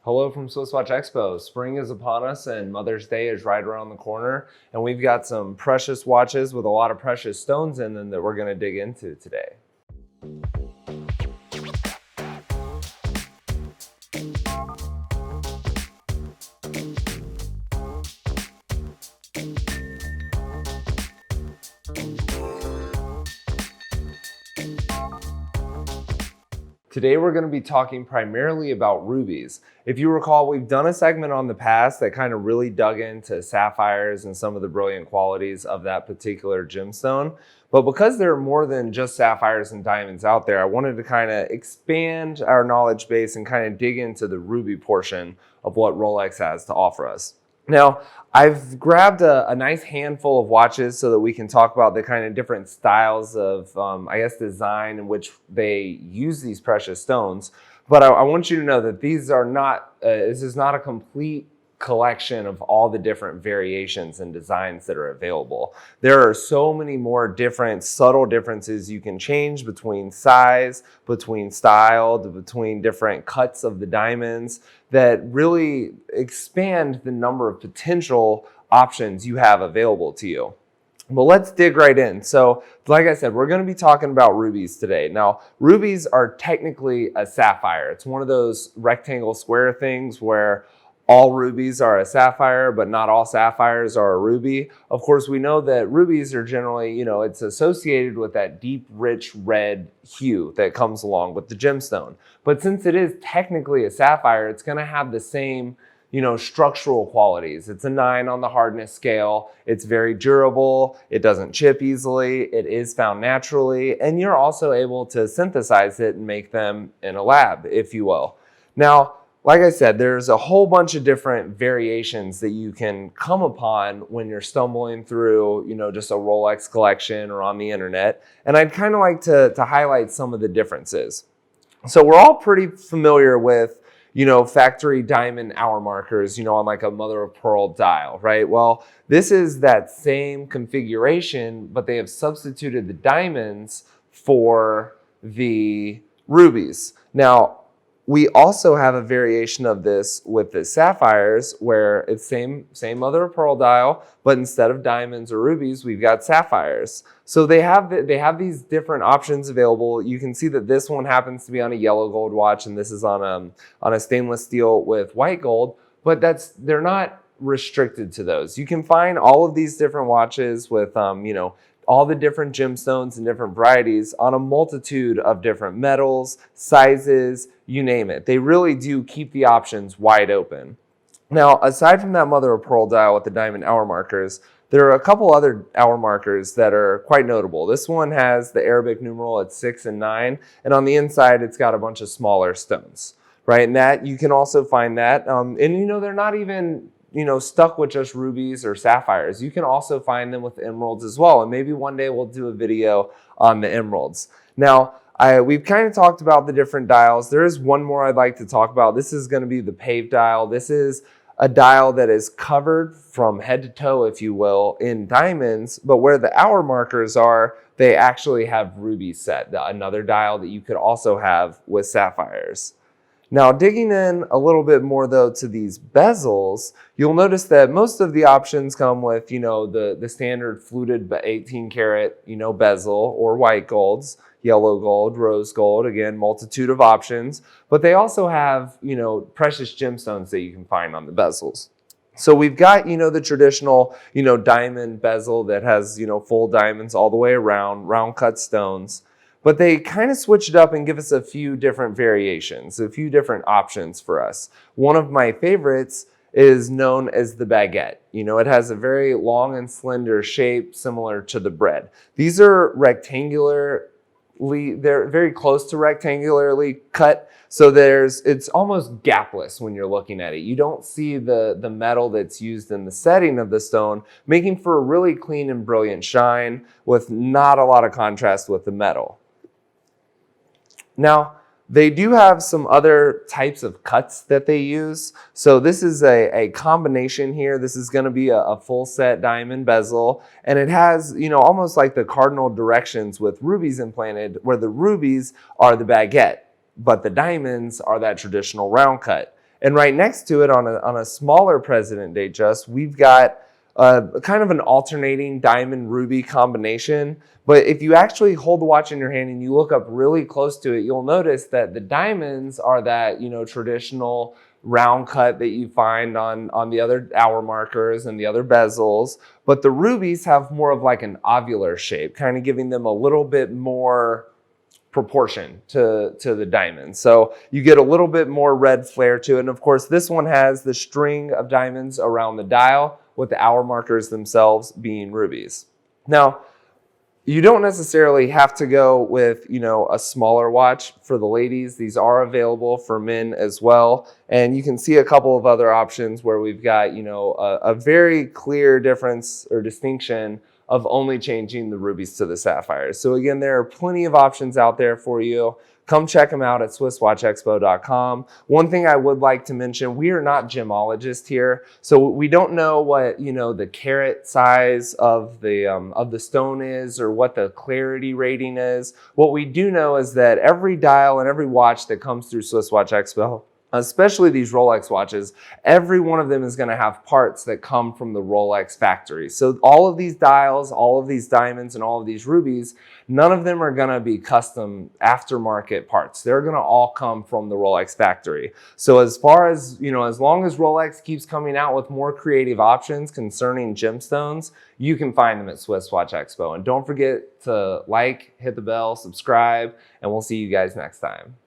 Hello from SwissWatchExpo. Spring is upon us and Mother's Day is right around the corner. And we've got some precious watches with a lot of precious stones in them that we're going to dig into today. Today we're going to be talking primarily about rubies. If you recall, we've done a segment on the past that kind of really dug into sapphires and some of the brilliant qualities of that particular gemstone. But because there are more than just sapphires and diamonds out there, I wanted to kind of expand our knowledge base and kind of dig into the ruby portion of what Rolex has to offer us. Now, I've grabbed a nice handful of watches so that we can talk about the kind of different styles of, design in which they use these precious stones. But I want you to know that these are not, this is not a complete collection of all the different variations and designs that are available. There are so many more different subtle differences you can change between size, between style, between different cuts of the diamonds that really expand the number of potential options you have available to you. But let's dig right in. So like I said, we're going to be talking about rubies today. Now, rubies are technically a sapphire. It's one of those rectangle square things where all rubies are a sapphire, but not all sapphires are a ruby. Of course, we know that rubies are generally, it's associated with that deep, rich red hue that comes along with the gemstone. But since it is technically a sapphire, it's going to have the same, structural qualities. It's a 9 on the hardness scale. It's very durable. It doesn't chip easily. It is found naturally. And you're also able to synthesize it and make them in a lab, if you will. Now, like I said, there's a whole bunch of different variations that you can come upon when you're stumbling through, just a Rolex collection or on the internet. And I'd kind of like to highlight some of the differences. So we're all pretty familiar with, factory diamond hour markers, on like a mother of pearl dial, right? Well, this is that same configuration, but they have substituted the diamonds for the rubies. Now, we also have a variation of this with the sapphires where it's same mother of pearl dial, but instead of diamonds or rubies, we've got sapphires. So they have these different options available. You can see that this one happens to be on a yellow gold watch and this is on a stainless steel with white gold, but they're not restricted to those. You can find all of these different watches with all the different gemstones and different varieties on a multitude of different metals, sizes, you name it. They really do keep the options wide open. Now, aside from that mother of pearl dial with the diamond hour markers, there are a couple other hour markers that are quite notable. This one has the Arabic numeral at 6 and 9, and on the inside, it's got a bunch of smaller stones, right? And that, you can also find that, they're not even stuck with just rubies or sapphires. You can also find them with emeralds as well. And maybe one day we'll do a video on the emeralds. Now, we've kind of talked about the different dials. There is one more I'd like to talk about. This is going to be the Pave dial. This is a dial that is covered from head to toe, if you will, in diamonds, but where the hour markers are, they actually have rubies set, another dial that you could also have with sapphires. Now, digging in a little bit more though to these bezels, you'll notice that most of the options come with, the standard fluted 18 karat, bezel or white golds, yellow gold, rose gold, again, multitude of options, but they also have, precious gemstones that you can find on the bezels. So we've got, the traditional, diamond bezel that has, full diamonds all the way around, round cut stones. But they kind of switch it up and give us a few different variations, a few different options for us. One of my favorites is known as the Baguette. It has a very long and slender shape similar to the bread. These are rectangularly, they're very close to rectangularly cut, so it's almost gapless when you're looking at it. You don't see the metal that's used in the setting of the stone, making for a really clean and brilliant shine with not a lot of contrast with the metal. Now, they do have some other types of cuts that they use. So this is a combination here. This is going to be a full set diamond bezel. And it has, almost like the cardinal directions with rubies implanted, where the rubies are the baguette, but the diamonds are that traditional round cut. And right next to it on a smaller President Datejust, we've got kind of an alternating diamond ruby combination. But if you actually hold the watch in your hand and you look up really close to it, you'll notice that the diamonds are that, you know, traditional round cut that you find on the other hour markers and the other bezels. But the rubies have more of like an ovular shape, kind of giving them a little bit more proportion to the diamond. So you get a little bit more red flare to it. And of course, this one has the string of diamonds around the dial, with the hour markers themselves being rubies. Now, you don't necessarily have to go with, you know, a smaller watch for the ladies. These are available for men as well. And you can see a couple of other options where we've got, you know, a very clear difference or distinction of only changing the rubies to the sapphires. So again, there are plenty of options out there for you. Come check them out at SwissWatchExpo.com. One thing I would like to mention, we are not gemmologists here, so we don't know what, you know, the carat size of the stone is or what the clarity rating is. What we do know is that every dial and every watch that comes through Swiss Watch Expo, especially these Rolex watches, every one of them is going to have parts that come from the Rolex factory. So all of these dials, all of these diamonds, and all of these rubies, none of them are going to be custom aftermarket parts. They're going to all come from the Rolex factory. So as far as, you know, as long as Rolex keeps coming out with more creative options concerning gemstones, you can find them at Swiss Watch Expo. And don't forget to like, hit the bell, subscribe, and we'll see you guys next time.